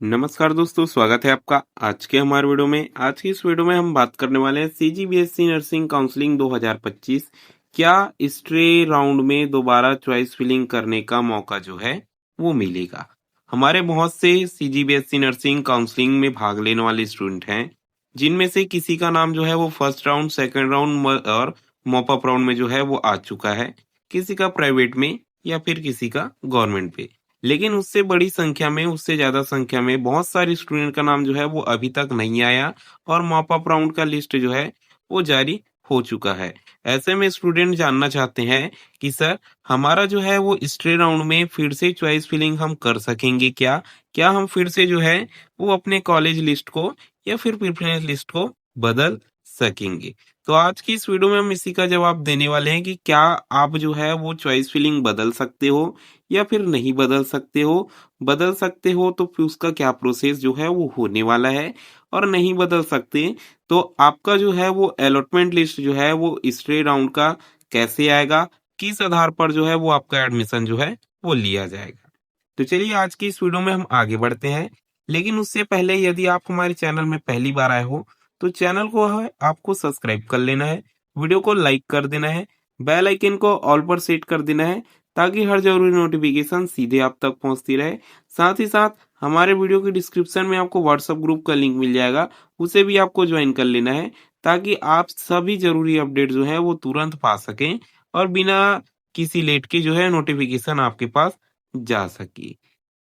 नमस्कार दोस्तों, स्वागत है आपका आज के हमारे वीडियो में। आज की इस वीडियो में हम बात करने वाले हैं सीजीबीएसई नर्सिंग काउंसलिंग 2025। क्या स्ट्रे राउंड में दोबारा चॉइस फिलिंग करने का मौका जो है वो मिलेगा। हमारे बहुत से सीजीबीएसई नर्सिंग काउंसलिंग में भाग लेने वाले स्टूडेंट हैं, जिनमें से किसी का नाम जो है वो फर्स्ट राउंड, सेकेंड राउंड और मॉप अप राउंड में जो है वो आ चुका है। किसी का प्राइवेट में या फिर किसी का गवर्नमेंट पे। लेकिन उससे बड़ी संख्या में, उससे ज्यादा संख्या में बहुत सारे स्टूडेंट का नाम जो है वो अभी तक नहीं आया और मॉप अप राउंड का लिस्ट जो है वो जारी हो चुका है। ऐसे में स्टूडेंट जानना चाहते हैं कि सर, हमारा जो है वो स्ट्रे राउंड में फिर से चॉइस फिलिंग हम कर सकेंगे क्या? क्या हम फिर से जो है वो अपने कॉलेज लिस्ट को या फिर प्रेफरेंस लिस्ट को बदल सकेंगे? तो आज की इस वीडियो में हम इसी का जवाब देने वाले हैं कि क्या आप जो है वो चॉइस फिलिंग बदल सकते हो या फिर नहीं बदल सकते हो। बदल सकते हो तो फिर उसका क्या प्रोसेस जो है वो होने वाला है, और नहीं बदल सकते तो आपका जो है वो अलॉटमेंट लिस्ट जो है वो स्ट्रे राउंड का कैसे आएगा, किस आधार पर जो है वो आपका एडमिशन जो है वो लिया जाएगा। तो चलिए आज की इस वीडियो में हम आगे बढ़ते हैं। लेकिन उससे पहले यदि आप हमारे चैनल में पहली बार आए हो तो चैनल को है आपको सब्सक्राइब कर लेना है, वीडियो को लाइक कर देना है, बेल आइकन को ऑल पर सेट कर देना है ताकि हर जरूरी नोटिफिकेशन सीधे आप तक पहुंचती रहे। साथ ही साथ हमारे वीडियो के डिस्क्रिप्शन में आपको व्हाट्सएप ग्रुप का लिंक मिल जाएगा, उसे भी आपको ज्वाइन कर लेना है ताकि आप सभी जरूरी अपडेट जो है वो तुरंत पा सकें और बिना किसी लेट के जो है नोटिफिकेशन आपके पास जा सके।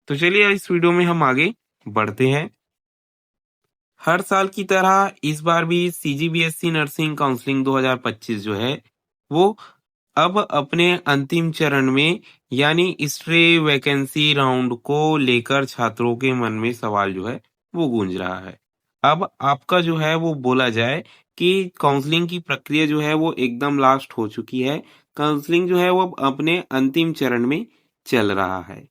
तो चलिए इस वीडियो में हम आगे बढ़ते हैं। हर साल की तरह इस बार भी सीजीबीएसई नर्सिंग काउंसलिंग 2025 जो है वो अब अपने अंतिम चरण में यानी स्ट्रे वैकेंसी राउंड को लेकर छात्रों के मन में सवाल जो है वो गूंज रहा है। अब आपका जो है वो बोला जाए कि काउंसलिंग की प्रक्रिया जो है वो एकदम लास्ट हो चुकी है। काउंसलिंग जो है वो अपने अंतिम चरण में चल रहा है।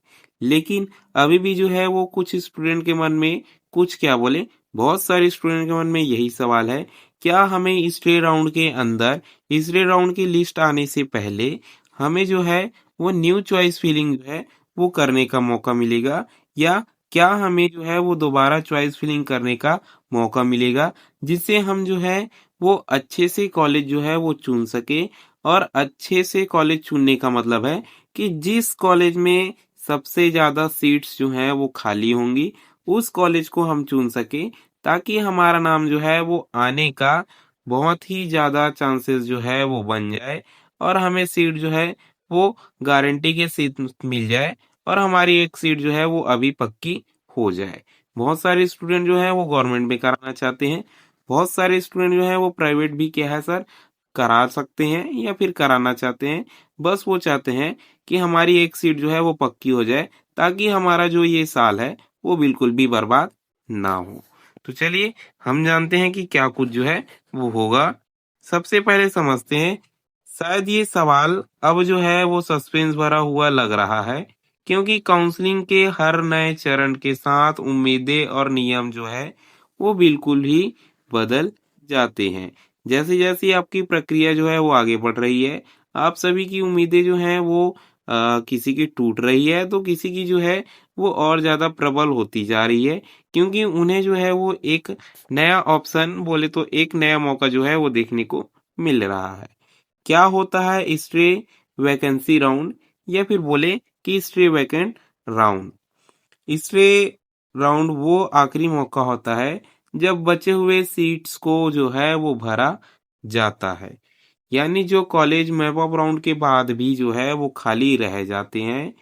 लेकिन अभी भी जो है वो कुछ स्टूडेंट के मन में, कुछ क्या बोले, बहुत सारे स्टूडेंट के मन में यही सवाल है, क्या हमें स्ट्रे राउंड के अंदर, तीसरे राउंड की लिस्ट आने से पहले हमें जो है वो न्यू चॉइस फिलिंग जो है वो करने का मौका मिलेगा, या क्या हमें जो है वो दोबारा चॉइस फिलिंग करने का मौका मिलेगा, जिससे हम जो है वो अच्छे से कॉलेज जो है वो चुन सके। और अच्छे से कॉलेज चुनने का मतलब है कि जिस कॉलेज में सबसे ज्यादा सीट्स जो है वो खाली होंगी उस कॉलेज को हम चुन सके, ताकि हमारा नाम जो है वो आने का बहुत ही ज्यादा चांसेस जो है वो बन जाए और हमें सीट जो है वो गारंटी के सीट मिल जाए और हमारी एक सीट जो है वो अभी पक्की हो जाए। बहुत सारे स्टूडेंट जो है वो गवर्नमेंट में कराना चाहते हैं, बहुत सारे स्टूडेंट जो है वो प्राइवेट भी क्या है सर करा सकते हैं या फिर कराना चाहते हैं। बस वो चाहते हैं कि हमारी एक सीट जो है वो पक्की हो जाए ताकि हमारा जो ये साल है वो बिल्कुल भी बर्बाद ना हो। तो चलिए हम जानते हैं कि क्या कुछ जो है वो होगा। सबसे पहले समझते हैं। शायद ये सवाल अब जो है वो सस्पेंस भरा हुआ लग रहा है, क्योंकि काउंसलिंग के हर नए चरण के साथ उम्मीदें और नियम जो है वो बिल्कुल ही बदल जाते हैं। जैसे जैसे आपकी प्रक्रिया जो है वो आगे बढ़ रही है, आप सभी की उम्मीदें जो हैं वो किसी की टूट रही है तो किसी की जो है वो और ज्यादा प्रबल होती जा रही है, क्योंकि उन्हें जो है वो एक नया ऑप्शन, बोले तो एक नया मौका जो है वो देखने को मिल रहा है। क्या होता है स्ट्रे वैकेंसी राउंड, या फिर बोले कि stray vacant round. Stray round वो आखिरी मौका होता है जब बचे हुए सीट्स को जो है वो भरा जाता है, यानी जो कॉलेज मैप अप राउंड के बाद भी जो है वो खाली रह जाते हैं।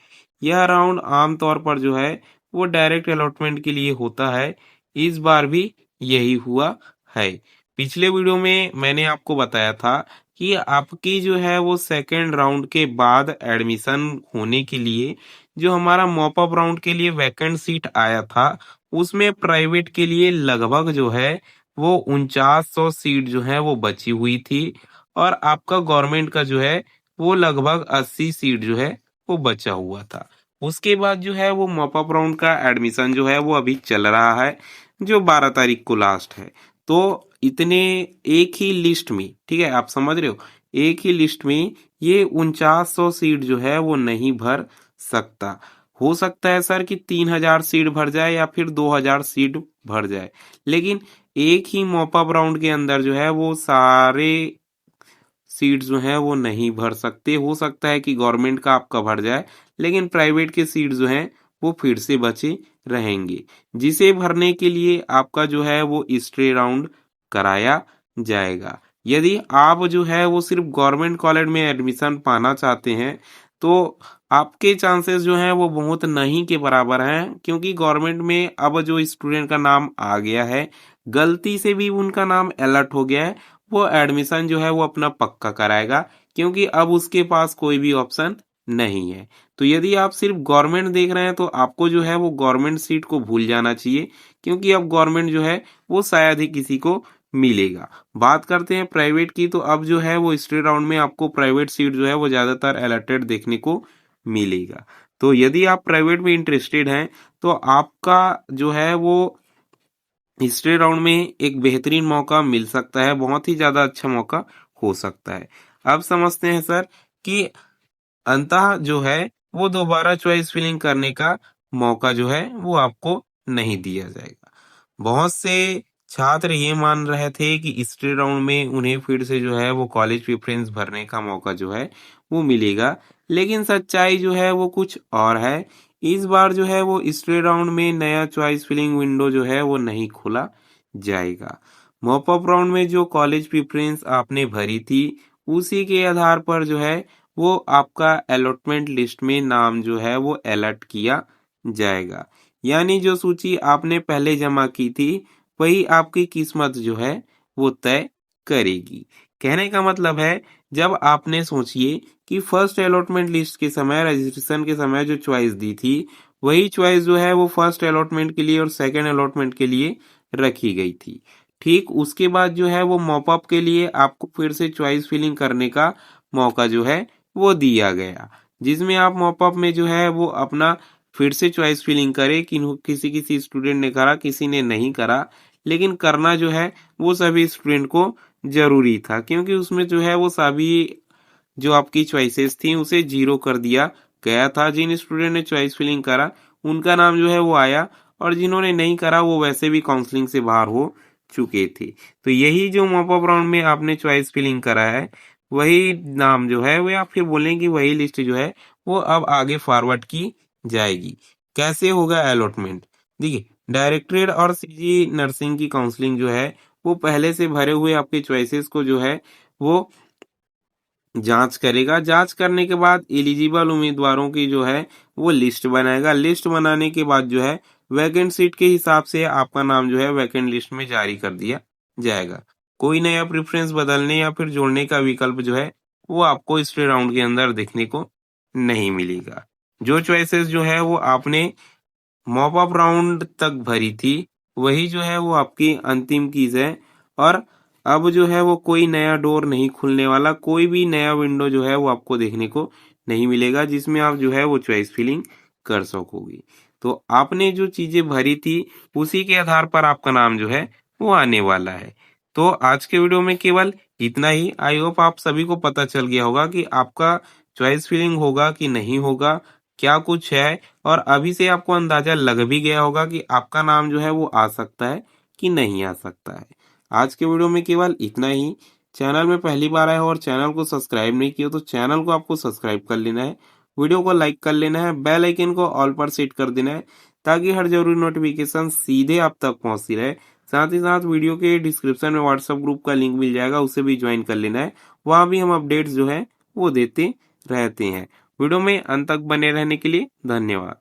यह राउंड आमतौर पर जो है वो डायरेक्ट अलॉटमेंट के लिए होता है। इस बार भी यही हुआ है। पिछले वीडियो में मैंने आपको बताया था कि आपकी जो है वो सेकेंड राउंड के बाद एडमिशन होने के लिए जो हमारा मॉप अप राउंड के लिए वैकेंट सीट आया था, उसमें प्राइवेट के लिए लगभग जो है वो 4900 सीट जो है वो बची हुई थी और आपका गवर्नमेंट का जो है वो लगभग 80 सीट जो है वो बचा हुआ था। उसके बाद जो है वो मॉप अप राउंड का एडमिशन जो है वो अभी चल रहा है, जो 12 तारीख को लास्ट है। तो इतने एक ही लिस्ट में, ठीक है, आप समझ रहे हो, एक ही लिस्ट में ये 4900 सीट जो है वो नहीं भर सकता। हो सकता है सर कि 3000 सीट भर जाए या फिर 2000 सीट भर जाए, लेकिन एक ही मॉपअप राउंड के अंदर जो है वो सारे सीट जो है वो नहीं भर सकते। हो सकता है कि गवर्नमेंट का आपका भर जाए, लेकिन प्राइवेट के सीट जो हैं वो फिर से बचे रहेंगे, जिसे भरने के लिए आपका जो है वो स्ट्रे राउंड कराया जाएगा। यदि आप जो है वो सिर्फ गवर्नमेंट कॉलेज में एडमिशन पाना चाहते हैं, तो आपके चांसेस जो हैं वो बहुत नहीं के बराबर हैं, क्योंकि गवर्नमेंट में अब जो स्टूडेंट का नाम आ गया है, गलती से भी उनका नाम अलर्ट हो गया है, वो एडमिशन जो है वो अपना पक्का कराएगा, क्योंकि अब उसके पास कोई भी ऑप्शन नहीं है। तो यदि आप सिर्फ गवर्नमेंट देख रहे हैं तो आपको जो है वो गवर्नमेंट सीट को भूल जाना चाहिए, क्योंकि अब गवर्नमेंट जो है वो शायद ही किसी को मिलेगा। बात करते हैं प्राइवेट की, तो अब जो है वो स्ट्रेट राउंड में आपको प्राइवेट सीट जो है वो ज्यादातर अलर्टेड देखने को मिलेगा। तो यदि आप प्राइवेट में इंटरेस्टेड हैं तो आपका जो है वो तीसरे राउंड में एक बेहतरीन मौका मिल सकता है, बहुत ही ज्यादा अच्छा मौका हो सकता है। अब समझते हैं सर कि अंततः जो है वो दोबारा चॉइस फिलिंग करने का मौका जो है वो आपको नहीं दिया जाएगा। बहुत से छात्र ये मान रहे थे कि स्ट्रेट राउंड में उन्हें फिर से जो है वो कॉलेज प्रेफरेंस भरने का मौका जो है वो मिलेगा, लेकिन सच्चाई जो है वो कुछ और है। इस बार जो है वो स्ट्रेट राउंड में नया चॉइस फिलिंग विंडो जो है वो नहीं खोला जाएगा। मॉपअप राउंड में जो कॉलेज प्रेफरेंस आपने भरी थी, उसी के आधार पर जो है वो आपका अलॉटमेंट लिस्ट में नाम जो है वो अलर्ट किया जाएगा। यानी जो सूची आपने पहले जमा की थी, वही आपकी किस्मत जो है वो तय करेगी। कहने का मतलब है, जब आपने सोचिए कि फर्स्ट अलॉटमेंट लिस्ट के समय, रजिस्ट्रेशन के समय जो चॉइस दी थी, वही चॉइस जो है वो फर्स्ट अलॉटमेंट के लिए और सेकंड अलॉटमेंट के लिए रखी गई थी। ठीक उसके बाद जो है वो मॉपअप के लिए आपको फिर से चॉइस फिलिंग करने का मौका जो है वो दिया गया, जिसमें आप मॉपअप में जो है वो अपना फिर से चॉइस फिलिंग करें। कि किसी किसी स्टूडेंट ने करा, किसी ने नहीं करा, लेकिन करना जो है वो सभी स्टूडेंट को जरूरी था, क्योंकि उसमें जो है वो सभी जो आपकी चॉइसेस थी उसे जीरो कर दिया गया था। जिन स्टूडेंट ने चॉइस फिलिंग करा उनका नाम जो है वो आया, और जिन्होंने नहीं करा वो वैसे भी काउंसलिंग से बाहर हो चुके थे। तो यही जो मॉपअप राउंड में आपने चॉइस फिलिंग करा है, वही नाम जो है वो, या फिर बोलें कि वही लिस्ट जो है वो अब आगे फॉरवर्ड की जाएगी। कैसे होगा अलॉटमेंट? देखिए, डायरेक्टरेट और सीजी नर्सिंग की काउंसलिंग जो है वो पहले से भरे हुए आपके चॉइसेस को जो है वो जांच करेगा। जांच करने के बाद एलिजिबल उम्मीदवारों की जो है वो लिस्ट बनाएगा। लिस्ट बनाने के बाद जो है वैकेंट सीट के हिसाब से आपका नाम जो है वैकेंट लिस्ट में जारी कर दिया जाएगा। कोई नया प्रेफरेंस बदलने या फिर जोड़ने का विकल्प जो है वो आपको इस राउंड के अंदर देखने को नहीं मिलेगा। जो चॉइसेस जो है वो आपने मॉपअप राउंड तक भरी थी, वही जो है वो आपकी अंतिम कीज है। और अब जो है वो कोई नया डोर नहीं खुलने वाला, कोई भी नया विंडो जो है वो आपको देखने को नहीं मिलेगा, जिसमें आप जो है वो चॉइस फिलिंग कर सकोगे। तो आपने जो चीजें भरी थी उसी के आधार पर आपका नाम जो है वो आने वाला है। तो आज के वीडियो में केवल इतना ही। आई होप आप सभी को पता चल गया होगा कि आपका चॉइस फिलिंग होगा कि नहीं होगा, क्या कुछ है, और अभी से आपको अंदाजा लग भी गया होगा कि आपका नाम जो है वो आ सकता है कि नहीं आ सकता है। आज के वीडियो में केवल इतना ही। चैनल में पहली बार आए हो और चैनल को सब्सक्राइब नहीं किया तो चैनल को आपको सब्सक्राइब कर लेना है, वीडियो को लाइक कर लेना है, बेल आइकन को ऑल पर सेट कर देना है, ताकि हर जरूरी नोटिफिकेशन सीधे आप तक पहुंचती रहे। साथ ही साथ वीडियो के डिस्क्रिप्शन में व्हाट्सएप ग्रुप का लिंक मिल जाएगा, उसे भी ज्वाइन कर लेना है। वहां भी हम अपडेट्स जो है वो देते रहते हैं। वीडियो में अंत तक बने रहने के लिए धन्यवाद।